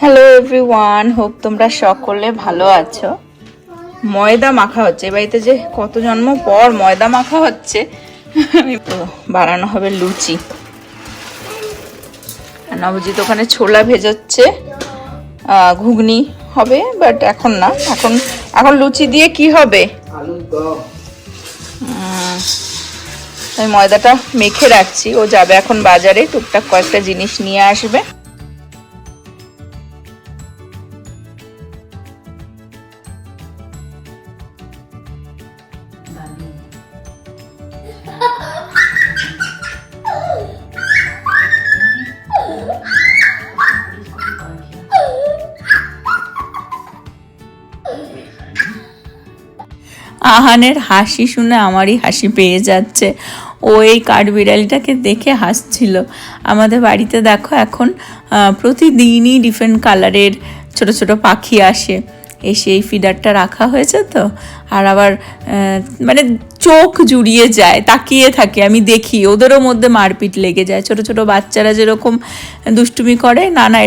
Hello everyone, hope তোমরা সকলে ভালো আছো। ময়দা মাখা হচ্ছে এই বাড়িতে, যে কত জন্ম পর ময়দা মাখা হচ্ছে। তো বানানো হবে লুচি। নবজিৎ ওখানে ছোলা ভেজাচ্ছে, ঘুগনি হবে, বাট এখন না, এখন এখন লুচি দিয়ে কি হবে। আমি ময়দাটা মেখে রাখছি, ও যাবে এখন বাজারে, টুকটাক কয়েকটা জিনিস নিয়ে আসবে। আহানের হাসি শুনে আমারই হাসি পেয়ে যাচ্ছে। ও এই কাঠবিড়ালিটাকে দেখে হাসছিল। আমাদের বাড়িতে দেখো এখন প্রতিদিনই ডিফারেন্ট কালারের ছোট ছোট পাখি আসে, এসে এই ফিডারটা রাখা হয়েছে তো, আর আবার মানে চোখ জুড়িয়ে যায়, তাকিয়ে থাকে, আমি দেখি ওদেরও মধ্যে মারপিট লেগে যায়। ছোট ছোট বাচ্চারা যেরকম দুষ্টুমি করে, না না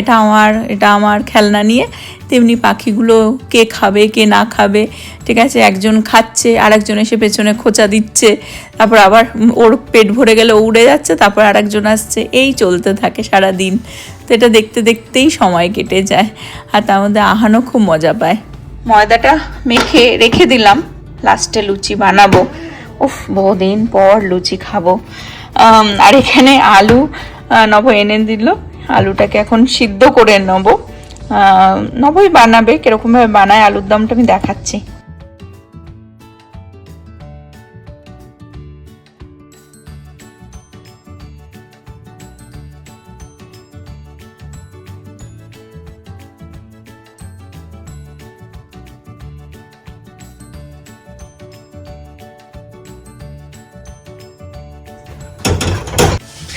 এটা আমার খেলনা নিয়ে, তেমনি পাখিগুলো কে খাবে কে না খাবে, ঠিক আছে, একজন খাচ্ছে আর একজন এসে পেছনে খোঁচা দিচ্ছে, তারপর আবার ওর পেট ভরে গেলে উড়ে যাচ্ছে, তারপর আর একজন আসছে, এই চলতে থাকে সারা দিন। তো এটা দেখতে দেখতেই সময় কেটে যায়, আর তার মধ্যে আহানও খুব মজা পায়। ময়দাটা মেখে রেখে দিলাম, লাস্টে লুচি বানাবো। উফ, বহুদিন পর লুচি খাবো। আর এখানে আলু নব এনে দিল, আলুটাকে এখন সিদ্ধ করে নেবো। নবই বানাবে, কিরকমভাবে বানায় আলুর দমটা আমি দেখাচ্ছি।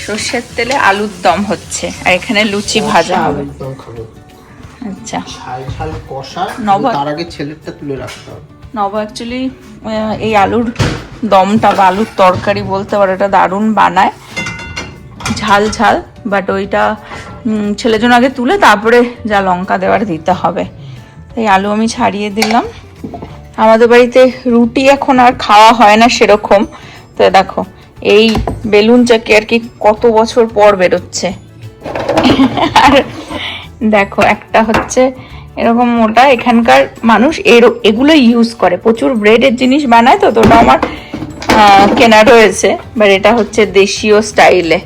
সর্ষের তেলে আলুর দম হচ্ছে, আর এখানে লুচি ভাজা হবে। আচ্ছা, তার আগে ছেলেরটা তুলে রাখতে হবে। নব অ্যাকচুয়ালি এই আলুর দমটা বা আলুর তরকারি বলতে পারো, এটা দারুণ বানায়, ঝাল ঝাল, বাট ওইটা ছেলের জন্য আগে তুলে তারপরে যা লঙ্কা দেওয়ার দিতে হবে। এই আলু আমি ছাড়িয়ে দিলাম। আমাদের বাড়িতে রুটি এখন আর খাওয়া হয় না সেরকম, তো দেখো এই বেলুন চাকি আর কি কত বছর পর বেরোচ্ছে। আর দেখো একটা হচ্ছে এরকম মোটা, এখানকার মানুষ এগুলো ইউজ করে, প্রচুর ব্রেডের জিনিস বানায়, তো ওটা আমার কেনা রয়েছে, বাট এটা হচ্ছে দেশীয় স্টাইলে।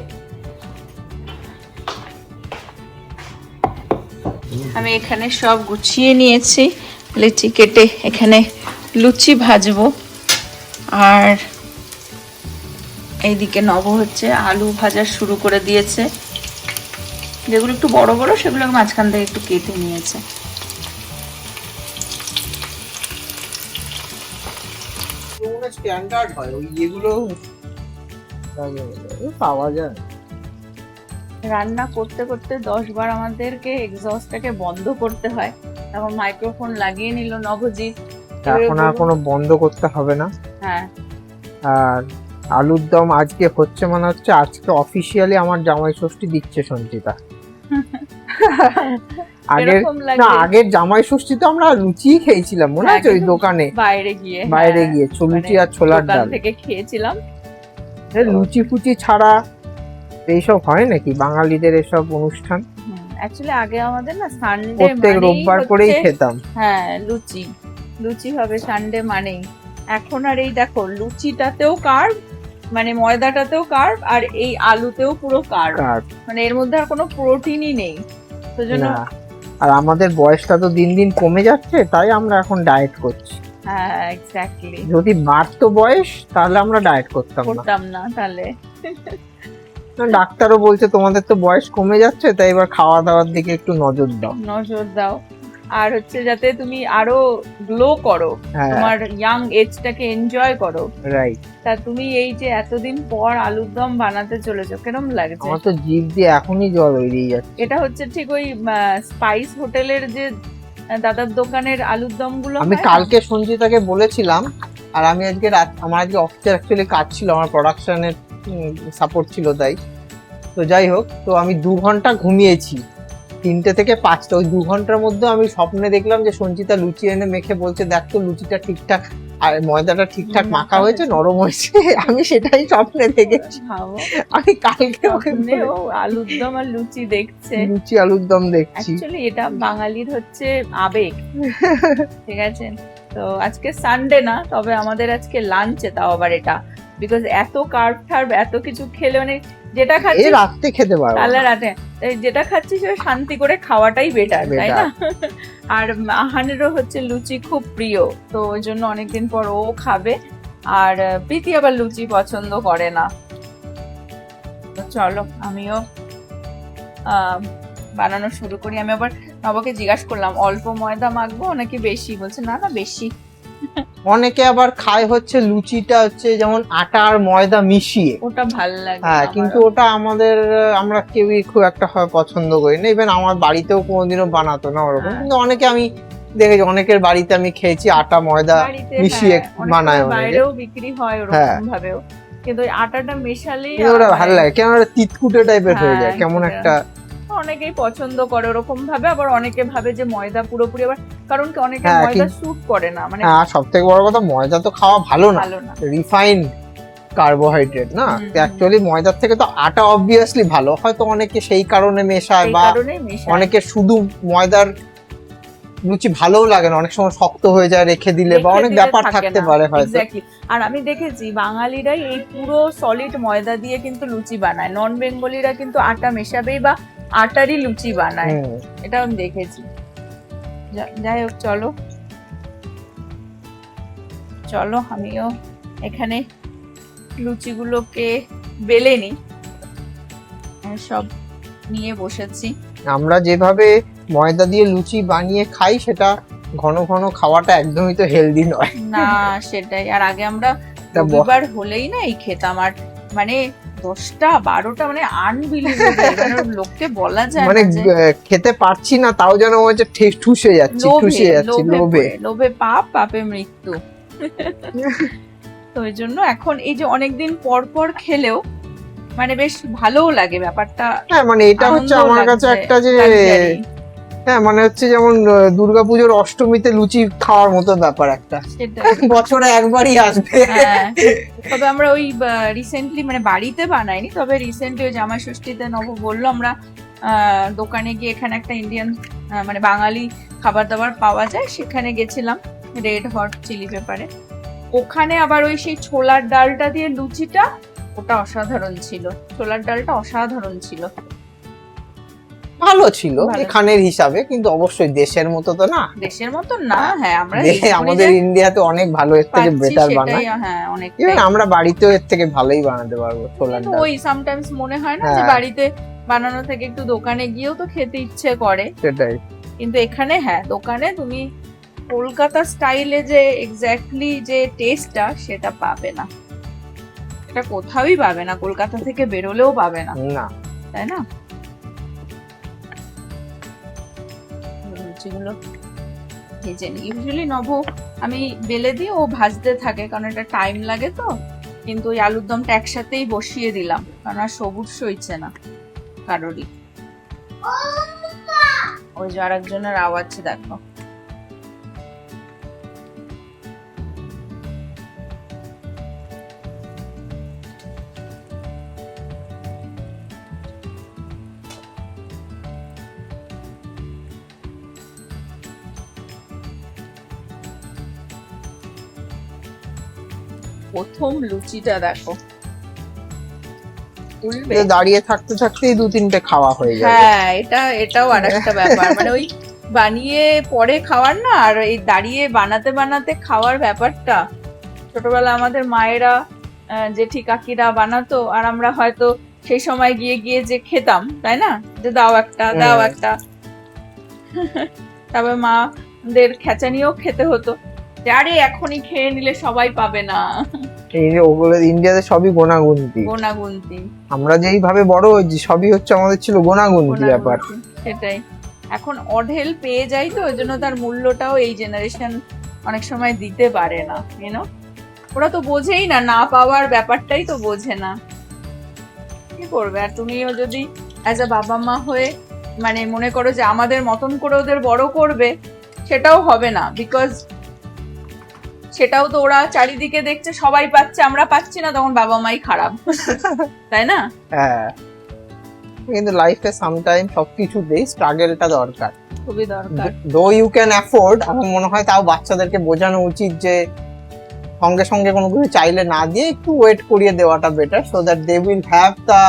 আমি এখানে সব গুছিয়ে নিয়েছি, লিচি কেটে এখানে লুচি ভাজবো, আর এইদিকে নব হচ্ছে আলু ভাজা শুরু করে দিয়েছে। যেগুলো একটু বড় বড় সেগুলো মাঝখান থেকে একটু কেটে নিয়েছে। স্ট্যান্ডার্ড হয় ওই যেগুলো পাওয়া যায়। রান্না করতে করতে 10 বার আমাদেরকে এক্সস্টটাকে বন্ধ করতে হয়, তখন মাইক্রোফোন লাগিয়ে নিল নবজিৎ। এখন আর কোনো বন্ধ করতে হবে না। হ্যাঁ, আর আলুর দম আজকে হচ্ছে, মানে হচ্ছে আজকে অফিসিয়ালি আমার জামাই ষষ্ঠী দিচ্ছে সঞ্চিতা। আগের জামাই ষষ্ঠীতে আমরা লুচি খেয়েছিলাম, মনে আছে, ওই দোকানে বাইরে গিয়ে লুচি আর ছোলার ডাল থেকে খেয়েছিলাম। লুচি ফুচি ছাড়া এইসব হয় নাকি বাঙালিদের এসব অনুষ্ঠান? অ্যাকচুয়ালি আগে আমাদের না সানডে প্রত্যেক রোববার করেই খেতাম। হ্যাঁ, লুচি হবে সানডে মানেই। এখন আর এই দেখো লুচিটাতেও কার্ব, মানে ময়দাটাতেও কার্ব, আর এই আলুতেও পুরো কার্ব, মানে এর মধ্যে আর কোনো প্রোটিনই নেই। সেজন্য আর আমাদের বয়সটা তো দিন দিন কমে যাচ্ছে, তাই আমরা এখন ডায়েট করছি। হ্যাঁ, এক্স্যাক্টলি। যদি বাড়তো বয়স তাহলে আমরা ডায়েট করতাম না তাহলে। ডাক্তারও বলছে তোমাদের তো বয়স কমে যাচ্ছে, তাই এবার খাওয়া দাওয়ার দিকে একটু নজর দাও, আর হচ্ছে যাতে তুমি আরো গ্লো করো, তোমার ইয়াং এজটাকে এনজয় করো। রাইট। তা তুমি এই যে এতদিন পর আলুর দম বানাতে চলেছো, কেমন লাগছে? আমার তো জিভ দিয়ে এখনই জল বেরিয়ে যাচ্ছে। এটা হচ্ছে ঠিক ওই স্পাইস হোটেলের যে দাদার দোকানের আলুর দম গুলো। আমি কালকে সঞ্জিতাকে বলেছিলাম, আর আমি আজকে আমার আজকে অফিসে অ্যাকচুয়ালি কাজ ছিল, আমার প্রোডাকশনের সাপোর্ট ছিল, তাই তো যাই হোক, তো আমি 2 ঘন্টা ঘুমিয়েছি। 3টে থেকে 5টা, ওই 2 ঘন্টার মধ্যে আমি স্বপ্নে দেখলাম যে সঞ্চিতা লুচি এনে মেখে বলছে দেখ তো লুচিটা ঠিকঠাক আর ময়দাটা ঠিকঠাক মাখা হয়েছে, নরম হয়েছে। আমি সেটাই স্বপ্নে দেখেছি। আমি কালকে ও আলুর দম আর লুচি দেখছে, লুচি আলুর দম দেখছি। অ্যাকচুয়ালি এটা বাঙালির হচ্ছে আবেগ, ঠিক আছে। তো আজকে সানডে না, তবে আমাদের আজকে লাঞ্চে তাও আবার এটা, বিকজ এত কার্ব টার্ব এত কিছু খেলে মানে যেটা খাচ্ছি রাতে খেতে পারবো, তাহলে রাতে যেটা খাচ্ছি সেটা শান্তি করে খাওয়াটাই বেটার, তাই না? আর আহানেরও হচ্ছে লুচি খুব প্রিয়, তো ওই জন্য অনেকদিন পর ও খাবে। আর প্রীতি আবার লুচি পছন্দ করে না। তো চলো আমিও বানানো শুরু করি। আমি আবার নবকে জিজ্ঞাসা করলাম অল্প ময়দা মাখবো নাকি বেশি, বলছে না না বেশি। অনেকে আবার খায় হচ্ছে লুচিটা হচ্ছে যেমন আটা আর ময়দা মিশিয়ে, ওটা ভালো লাগে। হ্যাঁ, কিন্তু ওটা আমরা কেউই খুব একটা পছন্দ করি না। ইভেন আমার বাড়িতেও কোনোদিনও বানাতো না ওরকম, কিন্তু অনেকে আমি দেখেছি, অনেকের বাড়িতে আমি খেয়েছি আটা ময়দা মিশিয়ে বানায়, বাইরেও বিক্রি হয় ওরকম ভাবেও, কিন্তু ওই আটাটা মেশালেই ওটা ভালো লাগে, কেন তিতকুটে টাইপের হয়ে যায়, কেমন একটা। অনেকেই পছন্দ করে ওরকম ভাবে, আবার অনেকে ভাবে যে ময়দা পুরোপুরি, আবার কারণ কি অনেকে ময়দা স্যুট করে না, মানে সবথেকে বড় কথা ময়দা তো খাওয়া ভালো না, রিফাইন্ড কার্বোহাইড্রেট না। অ্যাকচুয়ালি ময়দার থেকে তো আটা অবভিয়াসলি ভালো, হয়তো অনেকে সেই কারণে মেশায়, বা অনেকে শুধু ময়দার লুচি ভালোও লাগে না, অনেক সময় শক্ত হয়ে যায় রেখে দিলে, বা অনেক ব্যাপার থাকতে পারে হয়তো। আর আমি দেখেছি বাঙালিরাই এই পুরো সলিড ময়দা দিয়ে কিন্তু লুচি বানায়, নন বেঙ্গলিরা কিন্তু আটা মেশাবেই বা আটারই লুচি বানায়, এটা আমি দেখেছি। যাই হোক, চলো চলো আমিও এখানে লুচিগুলোকে বেলে নি, সব নিয়ে বসেছি। আমরা যেভাবে ময়দা দিয়ে লুচি বানিয়ে খাই সেটা ঘন ঘন খাওয়াটা একদমই তো হেলদি নয় না, সেটাই। আর আগে আমরা রবিবার হলেই না এই খেতাম, আর মানে 10টা 12টা মানে আনবিলিভেবল, মানে লোককে বলা যায় মানে খেতে পারছি না তাও যেন হচ্ছে ঠুসে যাচ্ছি লোভে পাপে মৃত্যু। তো ওই জন্য এখন এই যে অনেকদিন পর পর খেলেও মানে বেশ ভালোও লাগে ব্যাপারটা। হ্যাঁ, মানে এটা হচ্ছে আমার কাছে একটা যে, হ্যাঁ মানে হচ্ছে যেমন দুর্গাপুজোর অষ্টমীতে লুচি খাওয়ার মতো ব্যাপার একটা, বছরে একবারই আসবে। তবে আমরা ওই রিসেন্টলি মানে বাড়িতে বানাইনি, তবে রিসেন্টলি ওই জামাই ষষ্ঠীতে নব বললো আমরা দোকানে গিয়ে, এখানে একটা ইন্ডিয়ান মানে বাঙালি খাবার দাবার পাওয়া যায়, সেখানে গেছিলাম, রেড হট চিলি পেপারে। ওখানে আবার ওই সেই ছোলার ডালটা দিয়ে লুচিটা, ওটা অসাধারণ ছিল, ছোলার ডালটা অসাধারণ ছিল, ভালো ছিল এখানের হিসাবে, কিন্তু অবশ্যই দেশের মতো তো না, দেশের মতো না। হ্যাঁ, আমরা আমাদের ইন্ডিয়াতে অনেক ভালো, এর থেকে বেটার বানায়। হ্যাঁ, অনেক, আমরা বাড়িতেও এর থেকে ভালোই বানাতে পারবো ছোলার ডাল। ওই সামটাইমস মনে হয় না যে বাড়িতে বানানো থেকে একটু দোকানে গিয়েও তো খেতে ইচ্ছে করে, সেটাই। কিন্তু এখানে হ্যাঁ, দোকানে তুমি কলকাতা স্টাইলে যে এক্স্যাক্টলি যে টেস্টটা সেটা পাবে না, এটা কোথাওই পাবে না, কলকাতা থেকে বেরোলেও পাবে না, তাই না? লুচিগুলো ভেজে নিই, ইউজুয়ালি নব আমি বেলে দিই, ও ভাজতে থাকে, কারণ এটা টাইম লাগে তো। কিন্তু ওই আলুর দমটা একসাথেই বসিয়ে দিলাম, কারণ আর সবুজ সইছে না কারোরই। ওই যে আরেকজনের আওয়াজ দেখো। প্রথম লুচিটা দেখো, দাঁড়িয়ে থাকতে থাকতেই 2-3টে খাওয়া হয়ে যায়। হ্যাঁ, এটাও আরেকটা ব্যাপার, মানে ওই বানিয়ে পরে খাওয়ার না, আর এই দাঁড়িয়ে বানাতে বানাতে খাওয়ার ব্যাপারটা। ছোটবেলা আমাদের মায়েরা জেঠি কাকিরা বানাতো, আর আমরা হয়তো সেই সময় গিয়ে গিয়ে যে খেতাম, তাই না, যে দাও একটা দাও একটা। তারপর মাদের খেচানিও খেতে হতো, আরে এখনই খেয়ে নিলে সবাই পাবে না। ওগুলো ইন্ডিয়াতে সবই গোনাগুনতি, আমরা যেইভাবে বড় হয়েছি সবই হচ্ছে আমাদের ছিল গোনাগুনতি ব্যাপার। সেটাই, এখন অঢেল পেয়ে যাই তো, ওই জন্য তার মূল্যটাও এই জেনারেশন অনেক সময় দিতে পারে না, ইউনো। ওরা তো বোঝেই না, না পাওয়ার ব্যাপারটাই তো বোঝে না, কি করবে। আর তুমিও যদি অ্যাজ আ বাবা মা হয়ে মানে মনে করো যে আমাদের মতন করে ওদের বড় করবে, সেটাও হবে না, বিকজ সেটাও তো ওরা চারিদিকে দেখছে সবাই পাচ্ছে, আমরা পাচ্ছি না, তখন বাবা মাই খারাপ, তাই না? হ্যাঁ, কিন্তু লাইফে সামটাইম সবকিছুতেই স্ট্রাগলটা দরকার, খুবই দরকার। দো ইউ ক্যান অ্যাফোর্ড, আমার মনে হয় তাও বাচ্চাদেরকে বোঝানো উচিত যে সঙ্গে সঙ্গে কোনো কিছু চাইলে না দিয়ে একটু ওয়েট করিয়ে দেওয়াটা better, so that they will have the,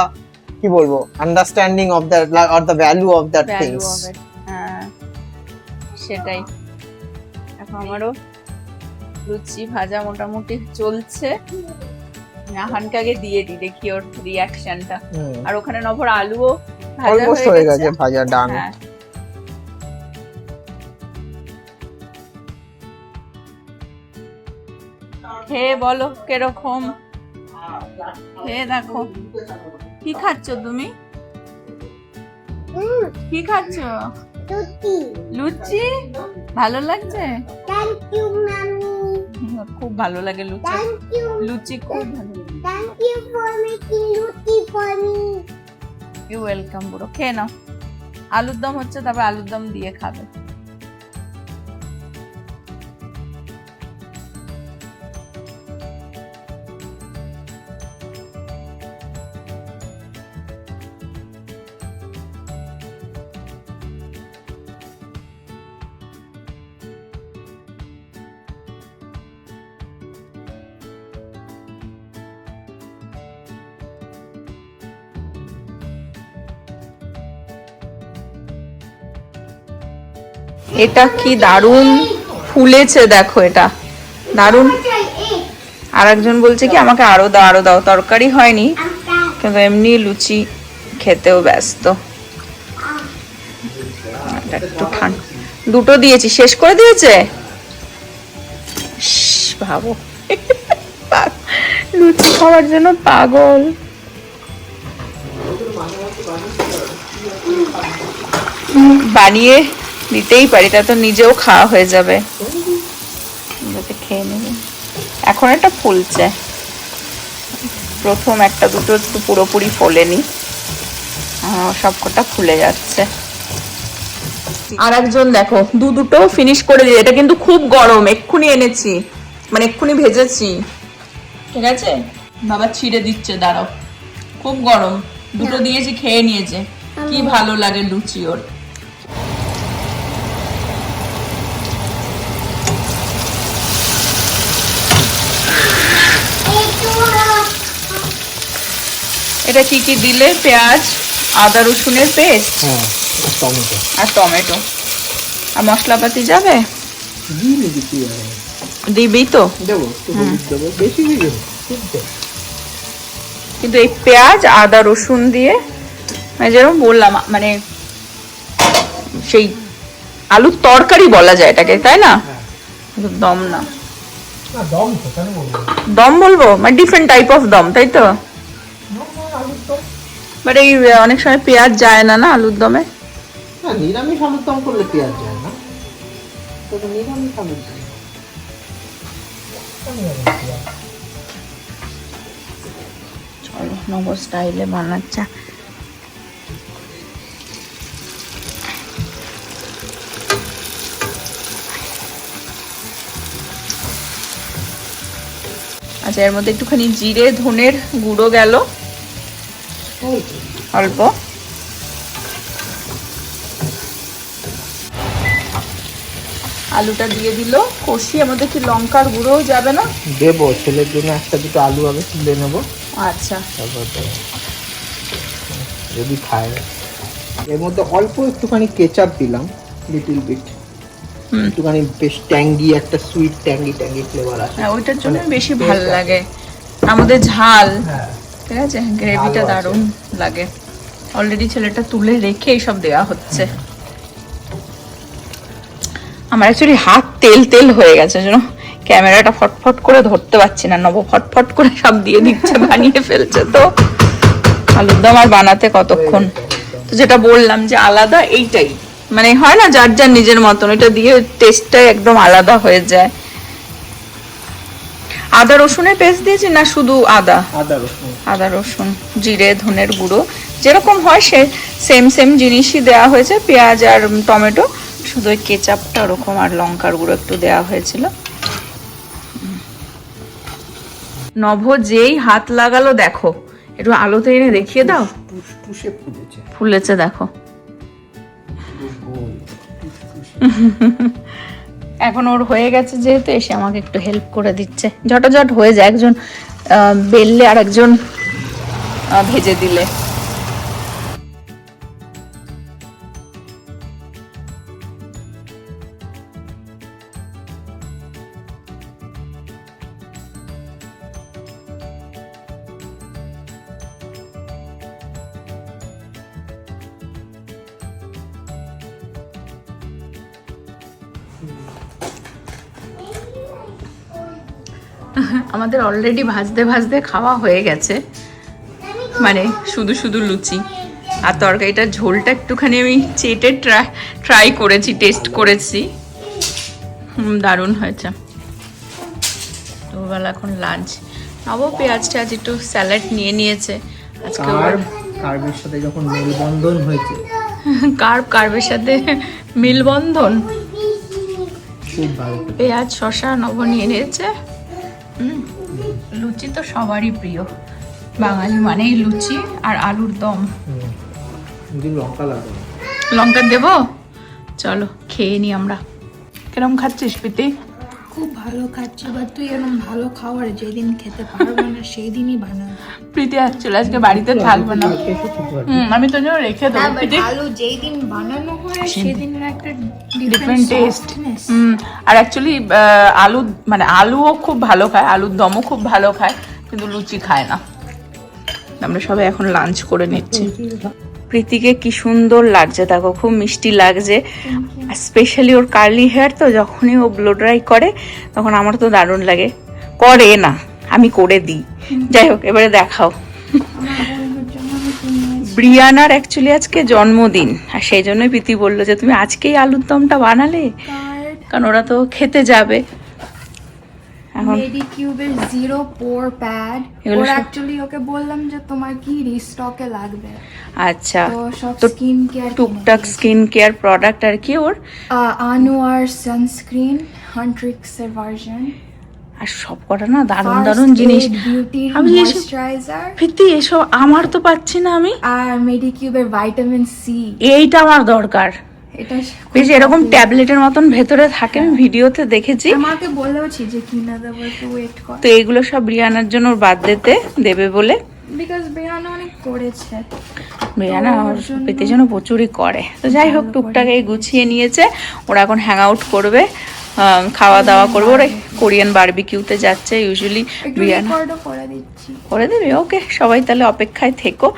কি বলবো, understanding of that or the value of that things. হ্যাঁ, সেটাই। এখন আমারও লুচি ভাজা মোটামুটি চলছে, আহানকে আগে দিয়ে দিই, দেখি ওর রিয়াকশনটা। আর ওখানে নভর আলুও ভাজা অলমোস্ট হয়ে গেছে, ভাজা ডান। হ্যাঁ, খেয়ে বলো কিরকম, খেয়ে দেখো। কি খাচ্ছ তুমি? কি খাচ্ছ? লুচি। ভালো লাগছে? Thank you, mommy. খুব ভালো লাগে লুচি, Thank you. লুচি খুব ভালো। Thank you for making roti for me. You welcome বুড়ো, খেয়ে নাও। আলুর দম হচ্ছে, তারপর আলুর দম দিয়ে খাবে। এটা কি দারুণ ফুলেছে দেখো, এটা দারুণ। আর একজন বলছে কি আমাকে আরো দাও আরো দাও, তরকারি হয়নি কিন্তু এমনি লুচি খেতেও ব্যস্ত। এটা একটু ঠান্ডা, দুটো দিয়েছি, শেষ করে দিয়েছে। ভাবো, লুচি খাওয়ার জন্য পাগল। বানিয়ে দিতেই পারি, তা তো নিজেও খাওয়া হয়ে যাবে। খেয়ে নেবে। এখন এটা ফুলছে, প্রথম একটা দুটো তো পুরোপুরি ফোলেনি, সবকটা ফুলে যাচ্ছে। আর একজন দেখো দুটো ফিনিশ করে দিয়ে, এটা কিন্তু খুব গরম, এক্ষুনি এনেছি, মানে এক্ষুনি ভেজেছি, ঠিক আছে? বাবা ছিঁড়ে দিচ্ছে, দাঁড়াও, খুব গরম। দুটো দিয়েছি, খেয়ে নিয়েছে, কি ভালো লাগে লুচি ওর। এটা কি কি দিলে? পেঁয়াজ, আদা রসুনের পেস্ট, হ্যাঁ, টমেটো আর টমেটো, আর মশলাপাতি যাবে, দিবি তো? দেবো, বেশি দিয়ে দেবো। কিন্তু এই পেঁয়াজ আদা রসুন দিয়ে, মানে যেরকম বললাম, মানে সেই আলুর তরকারি বলা যায় এটাকে, তাই না? দম না, দম বলবো, মানে ডিফারেন্ট টাইপ অফ দম, তাই তো? বাট এই অনেক সময় পেঁয়াজ যায় না, না আলুর দমে? নিরামিষ আলুর দম করলে পেঁয়াজ যায় না, তো নিরামিষ আলুর দম। চলো নগর স্টাইলে বানাচ্ছে। আচ্ছা, এর মধ্যে একটুখানি জিরে ধনের গুঁড়ো গেল, অল্প। আলুটা দিয়ে দিল, কষিয়ে মধ্যে কি লঙ্কার গুঁড়ো যাবে না? দেবো, ছেলের জন্য একটা দুটো আলু আগে তুলে নেবো, আচ্ছা, তারপর যদি খায়। এর মধ্যে অল্প একটুখানি কেচাপ দিলাম, লিটল বিট, একটুখানি বেশ ট্যাঙ্গি, একটা সুইট ট্যাঙ্গি ট্যাঙ্গি ফ্লেভার আছে। হ্যাঁ, ওইটার জন্য বেশি ভালো লাগে আমাদের ঝাল, ঠিক আছে? গ্রেভিটা দারুণ লাগে। অলরেডি ছেলেটা তুলে রেখে সব দেওয়া হচ্ছে। আমার অ্যাকচুয়ালি হাত তেল তেল হয়ে গেছে, জানো, ক্যামেরাটা ফটফট করে ধরতে পারছি না, নব ফটফট করে সব দিয়ে দিচ্ছে, বানিয়ে ফেলছে। তো আলুর দম আর বানাতে কতক্ষণ? তো যেটা বললাম যে আলাদা এইটাই, মানে হয় না যার যার নিজের মতন, এটা দিয়ে টেস্টটাই একদম আলাদা হয়ে যায়। আদা রসুনের পেস্ট দিয়েছি না শুধু আদা? আদা রসুন, আদা রসুন, জিরে ধনের গুঁড়ো, যেরকম হয় সে সেম সেম জিনিসই দেওয়া হয়েছে, পেঁয়াজ আর টমেটো, শুধু ওই কেচাপটা ওরকম আর লঙ্কার গুঁড়ো একটু দেওয়া হয়েছিল। নভ যেই হাত লাগালো দেখো, একটু আলোতে এনে দেখিয়ে দাও। ফুলেছে দেখো। এখন ওর হয়ে গেছে যেহেতু, এসে আমাকে একটু হেল্প করে দিচ্ছে। ঝটাঝট হয়ে যায়, একজন বেললে আর একজন ভেজে দিলে। আমাদের অলরেডি ভাজতে ভাজতে খাওয়া হয়ে গেছে, মানে শুধু শুধু লুচি আর তরকারিটার ঝোলটা একটুখানি আমি চেটে ট্রাই করেছি, টেস্ট করেছি, দারুণ হয়েছে। দুপুরবেলা এখন লাঞ্চ, নব পেঁয়াজ টেয়াজ একটু স্যালাড নিয়ে নিয়েছে আজকে। কার্বের সাথে যখন মেলবন্ধন হয়েছে, কার্বের সাথে মেলবন্ধন, খুব ভালো। পেঁয়াজ শসা নব নিয়ে নিয়েছে। লুচি তো সবারই প্রিয়, বাঙালি মানেই লুচি আর আলুর দম। লঙ্কা লাগবে, লঙ্কা দেব, চলো খেয়ে নি আমরা। কিরম খাচ্ছিস প্রীতি? খুব ভালো খাচ্ছি, বাট তুই এরকম ভালো খাবার যেদিন খেতে পারবে না সেই দিনই বানাবো। প্রীতি অ্যাকচুয়ালি আজকে বাড়িতে থাকবে না, আমি তো জন্য রেখে দেবো। প্রীতি ভালো যেই দিন বানানো হয় সেদিনের একটা ডিফারেন্ট টেস্ট। আর অ্যাকচুয়ালি আলু মানে আলুও খুব ভালো খায়, আলুর দমও খুব ভালো খায়, কিন্তু লুচি খায় না। আমরা সবাই এখন লাঞ্চ করে নিচ্ছি। প্রীতিকে কি সুন্দর লাগছে দেখো, খুব মিষ্টি লাগছে। স্পেশালি ওর কার্লি হেয়ার তো, যখনই ও ব্লো ড্রাই করে তখন আমার তো দারুণ লাগে। করে না, আমি করে দিই। যাই হোক, এবারে দেখাও। ব্রিয়ানার অ্যাকচুয়ালি আজকে জন্মদিন, আর সেই জন্যই প্রীতি বললো যে তুমি আজকেই আলুর দমটা বানালে, কারণ ওরা তো খেতে যাবে। এখন মেডিকিউবের 0 পোর প্যাড, এগুলো ওর সব- অ্যাকচুয়ালি ওকে বললাম যে তোমার কি রিস্টকে লাগবে, আচ্ছা, তো সব তো স্কিন কেয়ার টুকটাক স্কিন কেয়ার প্রোডাক্ট আর কি ওর, আনোয়ার সানস্ক্রিন, হান্ট্রিক্স এর ভার্সন, আর সব কটা না দারুণ দারুণ জিনিস। বিউটি আমি এসব ময়েশ্চারাইজার, প্রীতি এসব আমার তো পাচ্ছি না আমি, আর মেডিকিউবের ভাইটামিন সি। এইটা আমার দরকার। এটা বেশ এরকম ট্যাবলেটের মতন ভেতরে থাকে, আমি ভিডিওতে দেখেছি। আমাকে বলেওছি যে কিনা দেবো, একটু ওয়েট কর, তো এইগুলো সব ব্রিয়ানার জন্য ওর বার্থডেতে দেবে বলে। বিকজ ব্রিয়ানা অনেক করেছে। ব্রিয়ানা তো ওর আমার জন্য- প্রীতির জন্য প্রচুরই করে। তো যাই হোক, টুকটাক এই গুছিয়ে নিয়েছে। ওরা এখন হ্যাং আউট করবে, খাওয়া দাওয়া করবে। ওরা কোরিয়ান বারবিকিউতে যাচ্ছে ইউজুয়ালি। একটু ব্রিয়ানা রেকর্ডও করে দিচ্ছি। করে দেবে, ওকে। সবাই তাহলে অপেক্ষায় থেকো।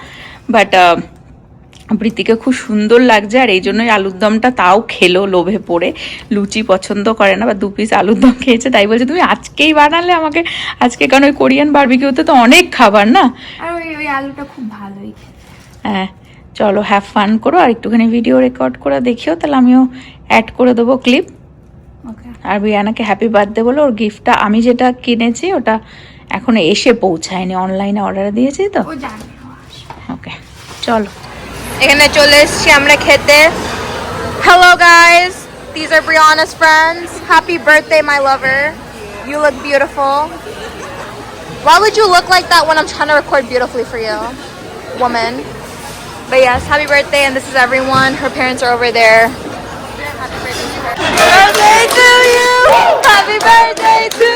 বাট প্রীতিকে খুব সুন্দর লাগছে, আর এই জন্যই আলুর দমটা তাও খেলো লোভে পড়ে। লুচি পছন্দ করে না, বা 2 পিস আলুর দম খেয়েছে, তাই বলছে তুমি আজকেই বানালে আমাকে আজকে, কারণ ওই কোরিয়ান বারবিকিউতে তো অনেক খাবার না। আর ওই আলুটা খুব ভালোই খেতে। হ্যাঁ, চলো হ্যাভ ফান করো, আর একটুখানি ভিডিও রেকর্ড করে দেখিও, তাহলে আমিও অ্যাড করে দেবো ক্লিপ। ওকে, আর ব্রিয়ানাকে হ্যাপি বার্থডে বলো। ওর গিফটটা আমি যেটা কিনেছি ওটা এখনো এসে পৌঁছায়নি, অনলাইনে অর্ডার দিয়েছি তো। ও জানে ও আসবে। ওকে, চলো। এখানে চলে এসেছি আমরা খেতে। Hello guys, these are Brianna's friends. Happy birthday my lover. You look beautiful. Why would you look like that when I'm trying to record beautifully for you, woman? But yes, happy birthday, and this is everyone. Her parents are over there. Happy birthday to you! Happy birthday to